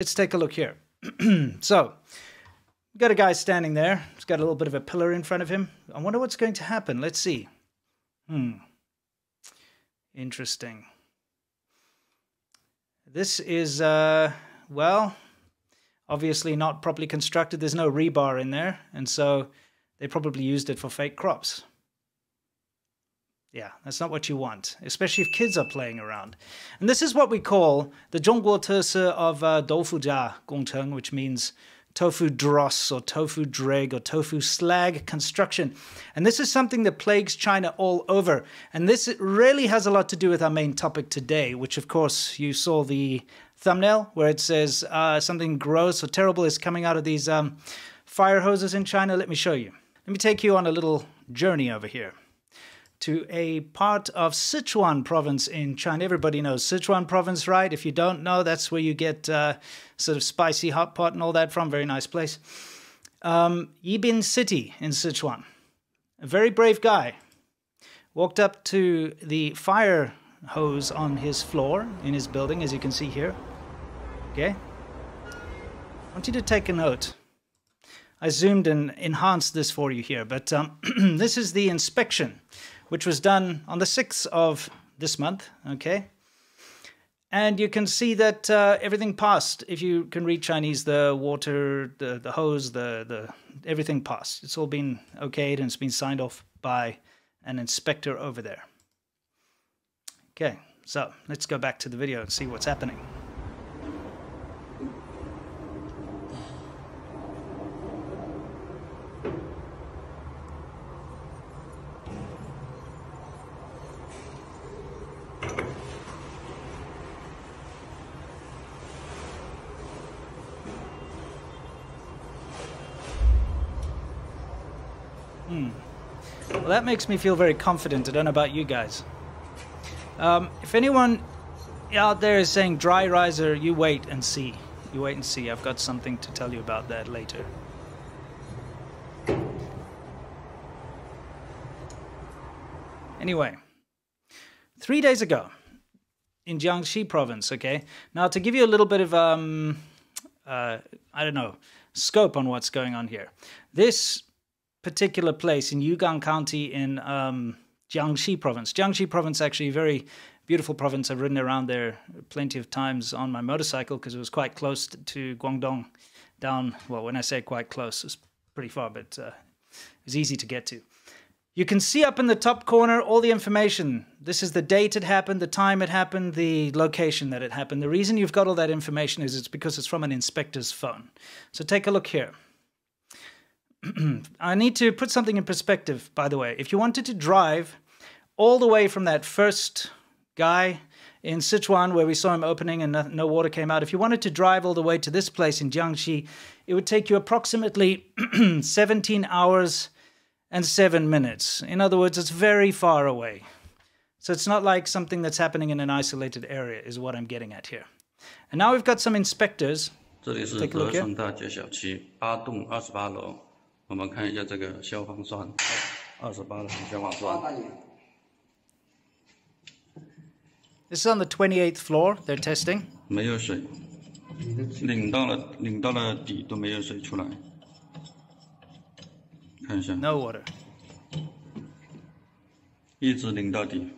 Let's take a look here. So, we've got a guy standing there. He's got a little bit of a pillar in front of him. I wonder what's going to happen. Let's see. Interesting. This is, well, obviously not properly constructed. There's no rebar in there. And so they probably used it for fake crops. Yeah, that's not what you want, especially if kids are playing around. And this is what we call the 中国特色 of Tofu-Dreg 工程, which means tofu dross or tofu dreg or tofu slag construction. And this is something that plagues China all over. And this really has a lot to do with our main topic today, which of course you saw the thumbnail where it says something gross or terrible is coming out of these fire hoses in China. Let me show you. Let me take you on a little journey over here to a part of Sichuan province in China. Everybody knows Sichuan province, right? If you don't know, that's where you get sort of spicy hot pot and all that from. Very nice place. Yibin City in Sichuan. A very brave guy. Walked up to the fire hose on his floor in his building, as you can see here. Okay? I want you to take a note. I zoomed and enhanced this for you here, but this is the inspection, which was done on the 6th of this month, okay? And you can see that everything passed. If you can read Chinese, the water, the hose, everything passed. It's all been okayed and it's been signed off by an inspector over there. Okay, so let's go back to the video and see what's happening. Well, that makes me feel very confident. I don't know about you guys. If anyone out there is saying dry riser, you wait and see. You wait and see. I've got something to tell you about that later. Anyway, 3 days ago in Jiangxi province, okay? Now, to give you a little bit of, I don't know, scope on what's going on here. This particular place in Yügan County in Jiangxi province. Jiangxi province, actually a very beautiful province. I've ridden around there plenty of times on my motorcycle because it was quite close to Guangdong down, well, when I say quite close, it's pretty far, but it was easy to get to. You can see up in the top corner all the information. This is the date it happened, the time it happened, the location that it happened. The reason you've got all that information is it's because it's from an inspector's phone. So take a look here. I need to put something in perspective, by the way. If you wanted to drive all the way from that first guy in Sichuan where we saw him opening and no water came out, if you wanted to drive all the way to this place in Jiangxi, it would take you approximately 17 hours and 7 minutes. In other words, it's very far away. So it's not like something that's happening in an isolated area is what I'm getting at here. And now we've got some inspectors. Take a look here. 我们看一下这个消防栓，28楼消防栓。 This is on the 28th floor. They're testing. 没有水，拧到了底都没有水出来。看一下。No water. 一直拧到底。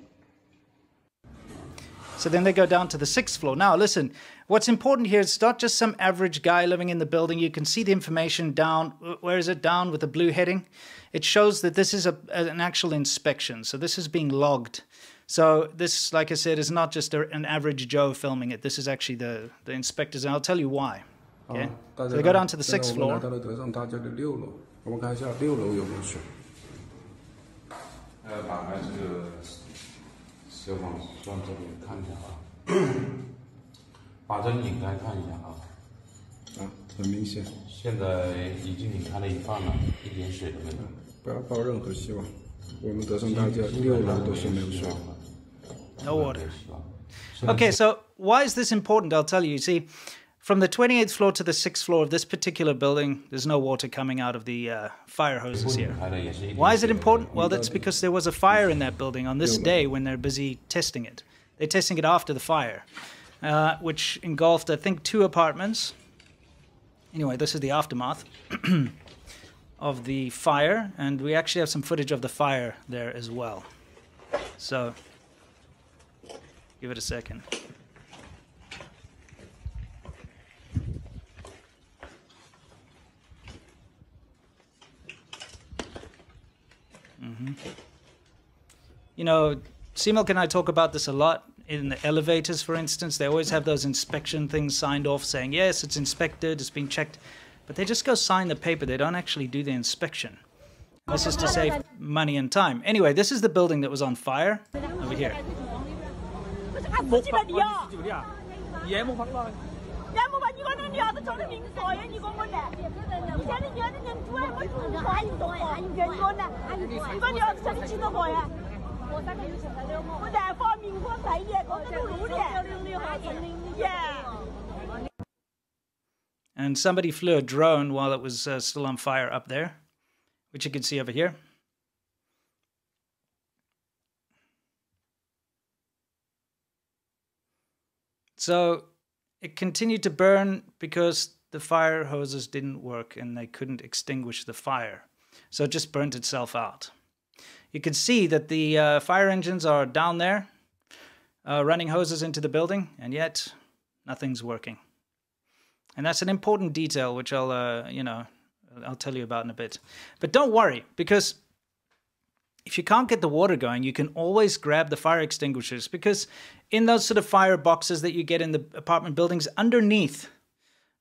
So then they go down to the 6th floor. Now, listen, what's important here is not just some average guy living in the building. You can see the information down. Where is it? Down with the blue heading. It shows that this is an actual inspection. So this is being logged. So this, like I said, is not just an average Joe filming it. This is actually the inspectors, and I'll tell you why. Okay? So they go down to the 6th floor. No water. Okay, so why is this important? I'll tell you. You see, from the 28th floor to the 6th floor of this particular building, there's no water coming out of the fire hoses here. Why is it important? Well, that's because there was a fire in that building on this day when they're busy testing it. They're testing it after the fire. which engulfed, I think, 2 apartments. Anyway, this is the aftermath of the fire, and we actually have some footage of the fire there as well. So, give it a second. You know, Similk and I talk about this a lot. In the elevators, for instance, they always have those inspection things signed off saying, yes, it's inspected, it's been checked. But they just go sign the paper. They don't actually do the inspection. This is to save money and time. Anyway, this is the building that was on fire over here. And somebody flew a drone while it was still on fire up there, which you can see over here. So it continued to burn because the fire hoses didn't work and they couldn't extinguish the fire. So it just burnt itself out. You can see that the fire engines are down there, running hoses into the building, and yet nothing's working. And that's an important detail, which I'll tell you about in a bit. But don't worry, because if you can't get the water going, you can always grab the fire extinguishers, because in those sort of fire boxes that you get in the apartment buildings, underneath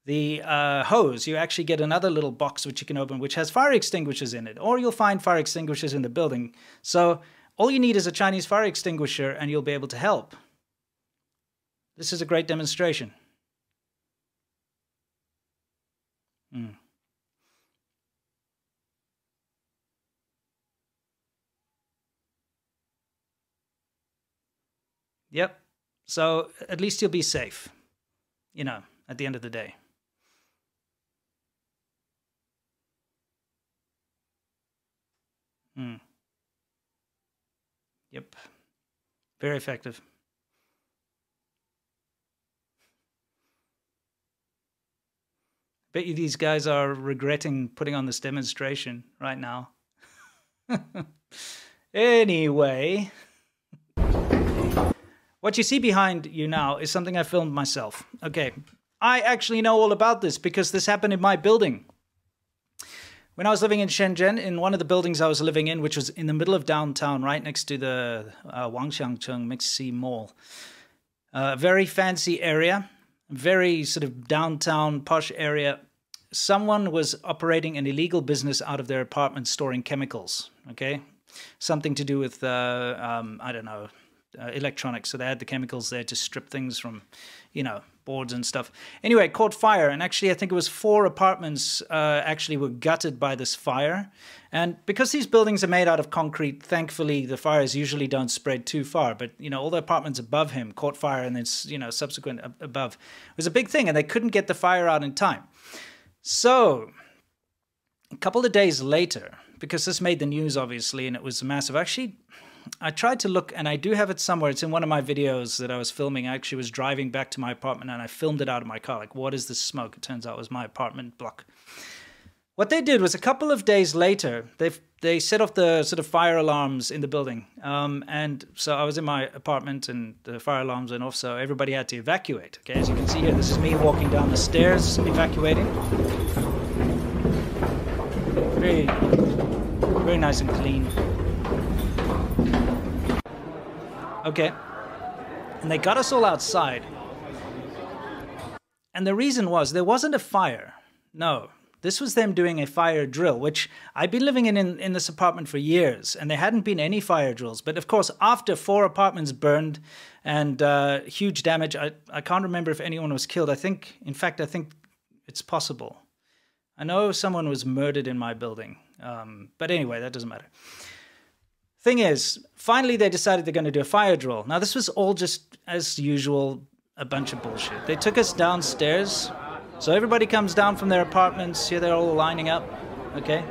the hose, you actually get another little box which you can open, which has fire extinguishers in it, or you'll find fire extinguishers in the building. So all you need is a Chinese fire extinguisher and you'll be able to help. This is a great demonstration. Yep. So at least you'll be safe, you know, at the end of the day. Yep. Very effective. Bet you these guys are regretting putting on this demonstration right now. Anyway, what you see behind you now is something I filmed myself. Okay, I actually know all about this because this happened in my building. When I was living in Shenzhen, in one of the buildings I was living in, which was in the middle of downtown, right next to the Wangxiangcheng Mixi Mall. Very fancy area, very sort of downtown posh area. Someone was operating an illegal business out of their apartment storing chemicals, okay? Something to do with, I don't know, electronics. So they had the chemicals there to strip things from, you know, boards and stuff. Anyway, it caught fire, and actually I think it was 4 apartments actually were gutted by this fire. And because these buildings are made out of concrete, thankfully the fires usually don't spread too far. But, you know, all the apartments above him caught fire, and then, you know, subsequent above. It was a big thing, and they couldn't get the fire out in time. So a couple of days later, because this made the news, obviously, and it was massive. Actually, I tried to look, and I do have it somewhere. It's in one of my videos that I was filming. I actually was driving back to my apartment, and I filmed it out of my car. Like, what is this smoke? It turns out it was my apartment block. What they did was a couple of days later, they set off the sort of fire alarms in the building. And so I was in my apartment, and the fire alarms went off, so everybody had to evacuate. Okay, as you can see here, this is me walking down the stairs, evacuating. Very, very nice and clean. Okay, and they got us all outside. And the reason was, there wasn't a fire. No, this was them doing a fire drill, which I've been living in this apartment for years, and there hadn't been any fire drills. But of course, after 4 apartments burned and huge damage, I can't remember if anyone was killed. I think it's possible. I know someone was murdered in my building. But anyway, that doesn't matter. Thing is, finally they decided they're going to do a fire drill. Now, this was all just, as usual, a bunch of bullshit. They took us downstairs. So everybody comes down from their apartments. Here they're all lining up. Okay?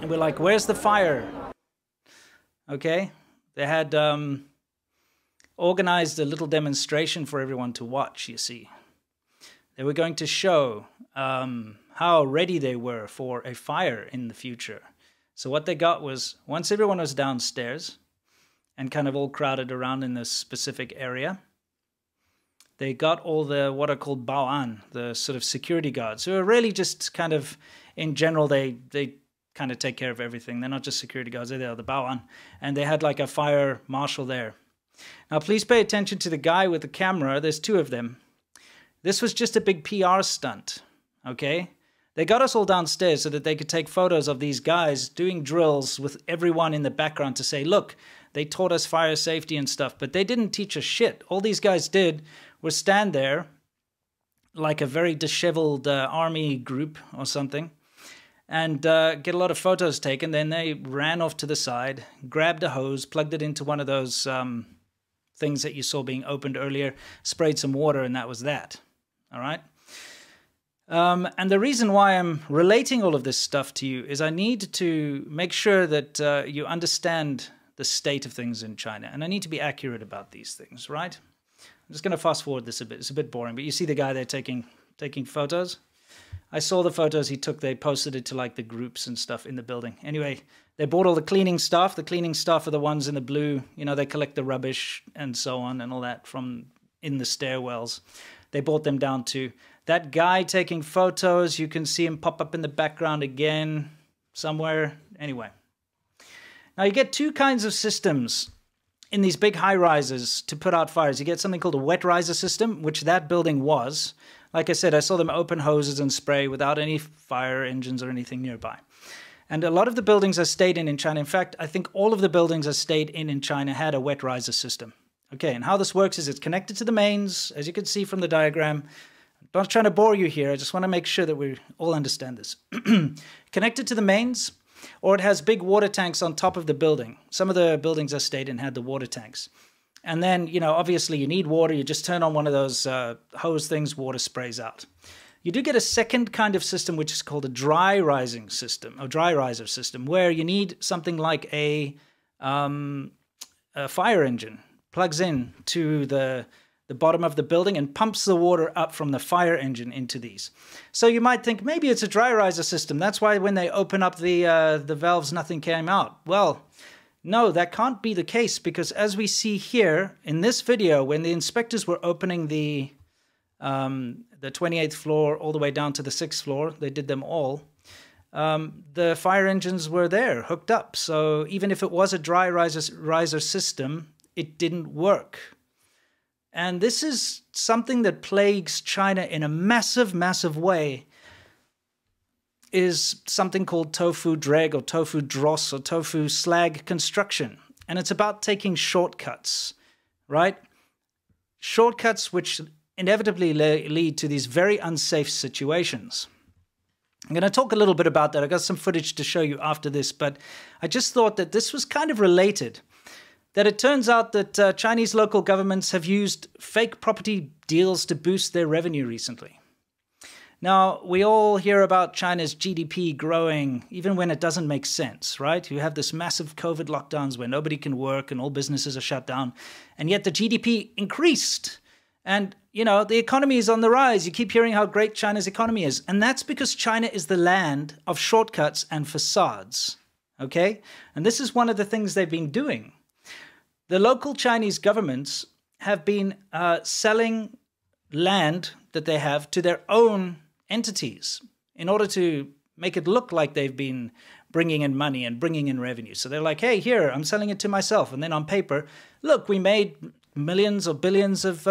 And we're like, where's the fire? Okay? They had organized a little demonstration for everyone to watch, you see. They were going to show how ready they were for a fire in the future. So what they got was, once everyone was downstairs and kind of all crowded around in this specific area, they got all the what are called baoan, the sort of security guards, who are really just kind of, in general, they kind of take care of everything. They're not just security guards, they're the baoan. And they had like a fire marshal there. Now, please pay attention to the guy with the camera. There's two of them. This was just a big PR stunt, okay? They got us all downstairs so that they could take photos of these guys doing drills with everyone in the background to say, look, they taught us fire safety and stuff, but they didn't teach us shit. All these guys did was stand there like a very disheveled army group or something and get a lot of photos taken. Then they ran off to the side, grabbed a hose, plugged it into one of those things that you saw being opened earlier, sprayed some water, and that was that. All right? And the reason why I'm relating all of this stuff to you is I need to make sure that you understand the state of things in China. And I need to be accurate about these things, right? I'm just going to fast forward this a bit. It's a bit boring, but you see the guy there taking photos? I saw the photos he took. They posted it to like the groups and stuff in the building. Anyway, they bought all the cleaning staff. The cleaning staff are the ones in the blue. You know, they collect the rubbish and so on and all that from in the stairwells. They brought them down to that guy taking photos. You can see him pop up in the background again somewhere. Anyway. Now, you get two kinds of systems in these big high-rises to put out fires. You get something called a wet riser system, which that building was. Like I said, I saw them open hoses and spray without any fire engines or anything nearby. And a lot of the buildings I stayed in China, in fact, I think all of the buildings I stayed in China had a wet riser system. Okay, and how this works is it's connected to the mains, as you can see from the diagram. I'm not trying to bore you here. I just want to make sure that we all understand this. Connected to the mains, or it has big water tanks on top of the building. Some of the buildings I stayed in had the water tanks. And then, you know, obviously you need water. You just turn on one of those hose things, water sprays out. You do get a second kind of system, which is called a dry rising system, or dry riser system, where you need something like a fire engine. Plugs in to the bottom of the building and pumps the water up from the fire engine into these. So you might think maybe it's a dry riser system. That's why when they open up the valves, nothing came out. Well, no, that can't be the case, because as we see here in this video, when the inspectors were opening the 28th floor all the way down to the 6th floor, they did them all. The fire engines were there, hooked up. So even if it was a dry riser system, it didn't work. And this is something that plagues China in a massive, massive way, is something called Tofu-Dreg or Tofu-Dross or tofu slag construction. And it's about taking shortcuts, right? Shortcuts which inevitably lead to these very unsafe situations. I'm going to talk a little bit about that. I got some footage to show you after this, but I just thought that this was kind of related. That it turns out that Chinese local governments have used fake property deals to boost their revenue recently. Now, we all hear about China's GDP growing, even when it doesn't make sense, right? You have this massive COVID lockdowns where nobody can work and all businesses are shut down, and yet the GDP increased. And, you know, the economy is on the rise. You keep hearing how great China's economy is. And that's because China is the land of shortcuts and facades, okay? And this is one of the things they've been doing. The local Chinese governments have been selling land that they have to their own entities in order to make it look like they've been bringing in money and bringing in revenue. So they're like, hey, here, I'm selling it to myself. And then on paper, look, we made millions or billions of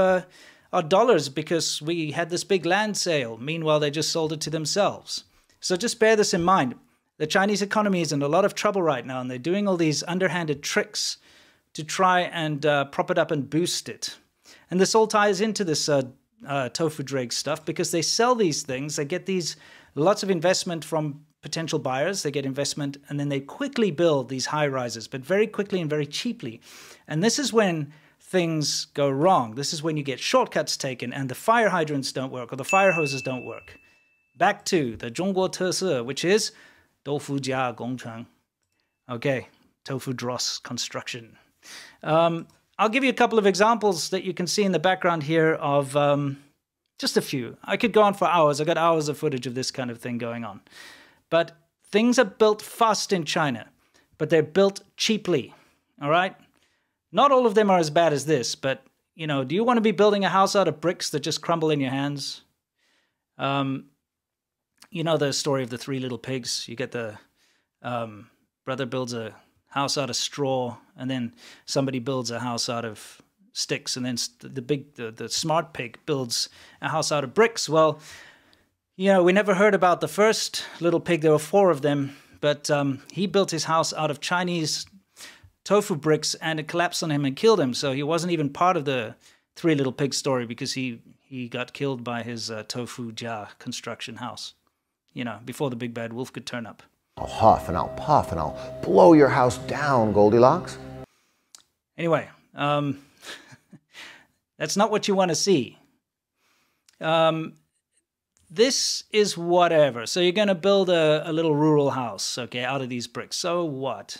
dollars because we had this big land sale. Meanwhile, they just sold it to themselves. So just bear this in mind. The Chinese economy is in a lot of trouble right now, and they're doing all these underhanded tricks to try and prop it up and boost it. And this all ties into this Tofu-Dreg stuff, because they sell these things, they get these lots of investment from potential buyers, they get investment, and then they quickly build these high-rises, but very quickly and very cheaply. And this is when things go wrong. This is when you get shortcuts taken and the fire hydrants don't work or the fire hoses don't work. Back to the 中国特色, which is 豆腐加工程. Okay, tofu dross construction. I'll give you a couple of examples that you can see in the background here of just a few. I could go on for hours. I got hours of footage of this kind of thing going on. But things are built fast in China, but they're built cheaply, all right? Not all of them are as bad as this, but, you know, do you want to be building a house out of bricks that just crumble in your hands? You know the story of the three little pigs. You get the brother builds a house out of straw, and then somebody builds a house out of sticks, and then the smart pig builds a house out of bricks. Well, you know, we never heard about the first little pig. There were 4 of them, but he built his house out of Chinese tofu bricks, and it collapsed on him and killed him. So he wasn't even part of the 3 little pig story, because he got killed by his Tofu-Dreg construction house, you know, before the big bad wolf could turn up. I'll huff and I'll puff and I'll blow your house down, Goldilocks. Anyway, that's not what you want to see. This is whatever. So you're going to build a little rural house, okay, out of these bricks. So what?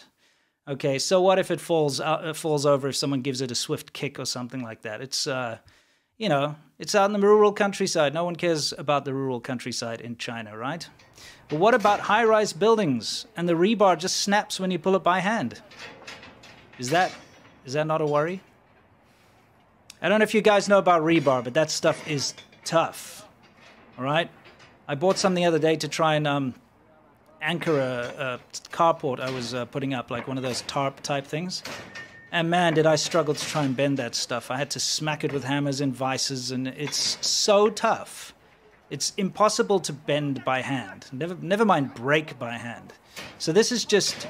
Okay, so what if it falls over if someone gives it a swift kick or something like that? It's, you know, it's out in the rural countryside. No one cares about the rural countryside in China, right? But what about high-rise buildings and the rebar just snaps when you pull it by hand? Is that not a worry? I don't know if you guys know about rebar, but that stuff is tough, all right? I bought some the other day to try and anchor a carport I was putting up, like one of those tarp type things. And man, did I struggle to try and bend that stuff. I had to smack it with hammers and vices, and it's so tough. It's impossible to bend by hand. Never mind break by hand. So this is just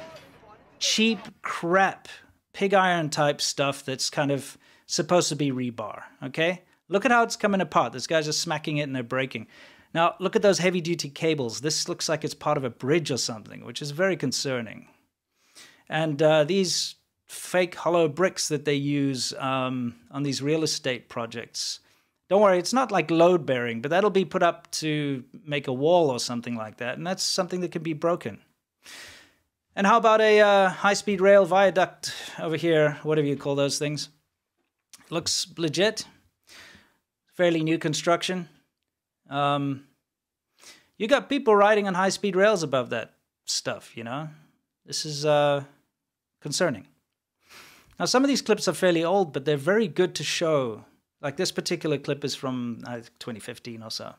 cheap crap, pig iron type stuff that's kind of supposed to be rebar, okay? Look at how it's coming apart. These guys are smacking it and they're breaking. Now, look at those heavy-duty cables. This looks like it's part of a bridge or something, which is very concerning. And these fake hollow bricks that they use on these real estate projects, don't worry, it's not like load-bearing, but that'll be put up to make a wall or something like that, and that's something that can be broken. And how about a high-speed rail viaduct over here, whatever you call those things? Looks legit. Fairly new construction. You got people riding on high-speed rails above that stuff, you know? This is concerning. Now, some of these clips are fairly old, but they're very good to show. Like this particular clip is from 2015 or so.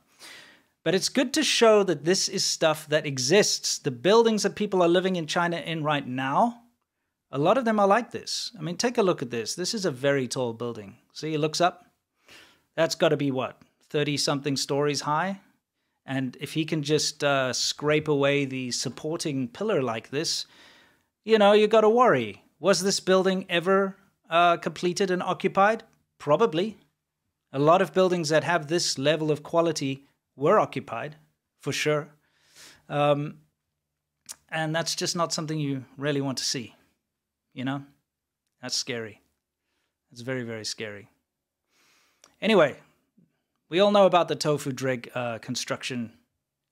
But it's good to show that this is stuff that exists. The buildings that people are living in China in right now, a lot of them are like this. I mean, take a look at this. This is a very tall building. See, it looks up. That's got to be, what, 30-something stories high? And if he can just scrape away the supporting pillar like this, you know, you got to worry. Was this building ever completed and occupied? Probably. A lot of buildings that have this level of quality were occupied, for sure. And that's just not something you really want to see, you know? That's scary. It's very, very scary. Anyway, we all know about the Tofu-Dreg construction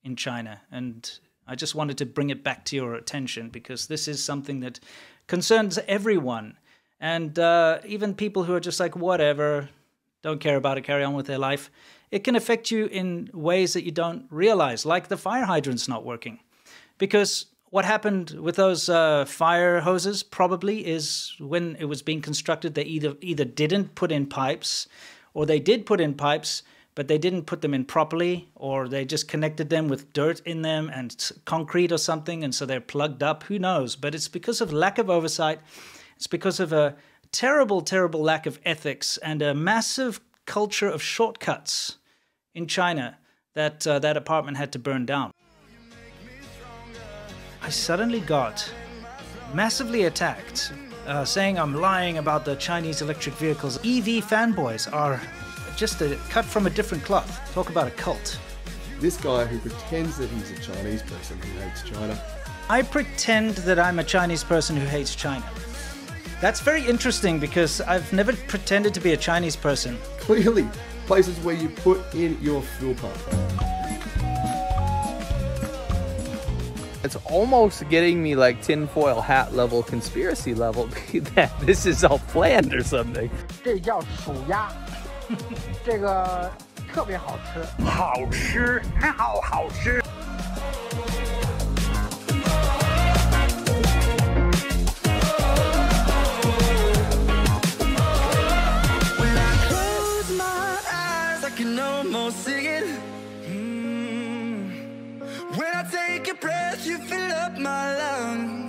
in China, and I just wanted to bring it back to your attention because this is something that concerns everyone. And even people who are just like, whatever, don't care about it, carry on with their life. It can affect you in ways that you don't realize, like the fire hydrants not working. Because what happened with those fire hoses probably is when it was being constructed, they either didn't put in pipes, or they did put in pipes, but they didn't put them in properly, or they just connected them with dirt in them and concrete or something, and so they're plugged up. Who knows? But it's because of lack of oversight. It's because of a terrible, terrible lack of ethics and a massive culture of shortcuts in China that that apartment had to burn down. I suddenly got massively attacked, saying I'm lying about the Chinese electric vehicles. EV fanboys are just cut from a different cloth. Talk about a cult. This guy who pretends that he's a Chinese person who hates China. I pretend that I'm a Chinese person who hates China. That's very interesting because I've never pretended to be a Chinese person. Clearly, places where you put in your fuel pump. It's almost getting me like tinfoil hat level, conspiracy level, that this is all planned or something. 这叫鼠鸭，这个特别好吃，好吃，好吃。When I close my eyes, I can almost see it. When I take a breath, you fill up my lungs.